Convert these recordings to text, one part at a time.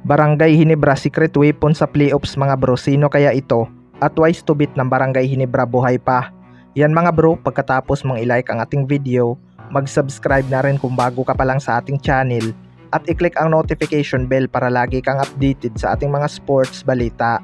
Barangay Ginebra secret weapon sa playoffs mga bro, sino kaya ito? At wise to beat ng Barangay Ginebra buhay pa. Yan mga bro, pagkatapos mong i-like ang ating video, mag-subscribe na rin kung bago ka pa lang sa ating channel at i-click ang notification bell para lagi kang updated sa ating mga sports balita.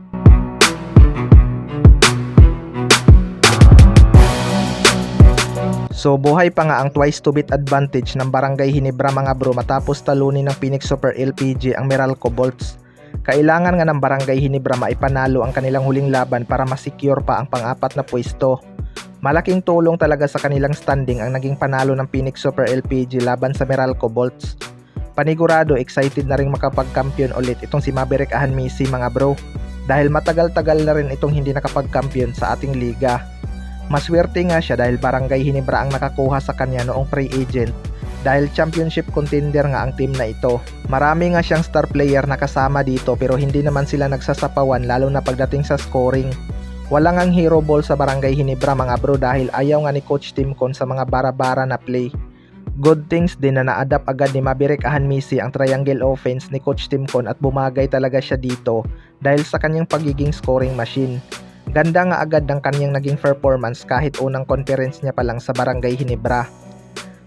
So buhay pa nga ang twice to beat advantage ng Barangay Ginebra mga bro matapos talunin ng Phoenix Super LPG ang Meralco Bolts. Kailangan nga ng Barangay Ginebra maipanalo ang kanilang huling laban para masecure pa ang pang-apat na pwesto. Malaking tulong talaga sa kanilang standing ang naging panalo ng Phoenix Super LPG laban sa Meralco Bolts. Panigurado excited na rin makapagkampiyon ulit itong si Maverick Ahanmisi mga bro, dahil matagal-tagal na rin itong hindi nakapagkampiyon sa ating liga. Maswerte nga siya dahil Barangay Ginebra ang nakakuha sa kanya noong free agent, dahil championship contender nga ang team na ito. Marami nga siyang star player na kasama dito pero hindi naman sila nagsasapawan lalo na pagdating sa scoring. Walang ang hero ball sa Barangay Ginebra mga bro dahil ayaw nga ni Coach Timcon sa mga bara-bara na play. Good things din na na-adapt agad ni Maverick Ahanmisi ang triangle offense ni Coach Timcon at bumagay talaga siya dito dahil sa kanyang pagiging scoring machine. Ganda nga agad ng kanyang naging performance kahit unang conference niya pa lang sa Barangay Ginebra.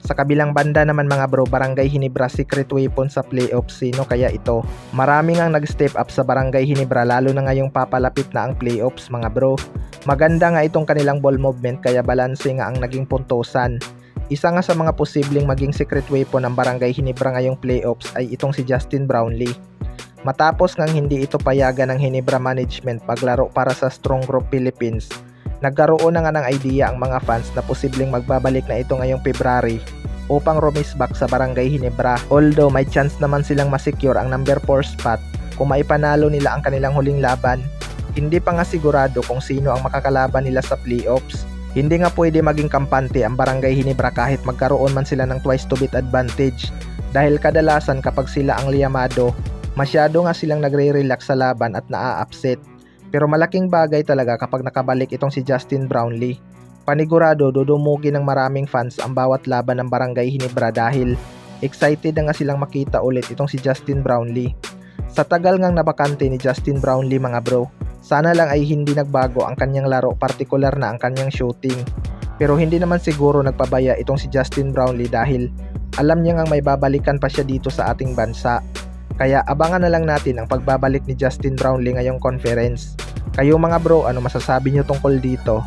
Sa kabilang banda naman mga bro, Barangay Ginebra secret weapon sa playoffs, sino kaya ito? Marami ngang nag-step up sa Barangay Ginebra lalo na ngayong papalapit na ang playoffs mga bro. Maganda nga itong kanilang ball movement kaya balanse nga ang naging puntosan. Isa nga sa mga posibleng maging secret weapon ng Barangay Ginebra ngayong playoffs ay itong si Justin Brownlee. Matapos ngang hindi ito payagan ng Ginebra management paglaro para sa Strong Group Philippines, nagkaroon na nga ng idea ang mga fans na posibleng magbabalik na ito ngayong February upang rumisbak sa Barangay Ginebra. Although may chance naman silang masecure ang number 4 spot kung maipanalo nila ang kanilang huling laban, hindi pa nga sigurado kung sino ang makakalaban nila sa playoffs. Hindi nga pwede maging kampante ang Barangay Ginebra kahit magkaroon man sila ng twice to beat advantage, dahil kadalasan kapag sila ang liyamado, masyado nga silang nagre-relax sa laban at naa-upset. Pero malaking bagay talaga kapag nakabalik itong si Justin Brownlee. Panigurado dudumugin ng maraming fans ang bawat laban ng Barangay Ginebra dahil excited na nga silang makita ulit itong si Justin Brownlee. Sa tagal ngang nabakante ni Justin Brownlee mga bro, sana lang ay hindi nagbago ang kanyang laro, partikular na ang kanyang shooting. Pero hindi naman siguro nagpabaya itong si Justin Brownlee dahil alam niya ngang may babalikan pa siya dito sa ating bansa. Kaya abangan na lang natin ang pagbabalik ni Justin Brownlee ngayong conference. Kayo mga bro, ano masasabi nyo tungkol dito?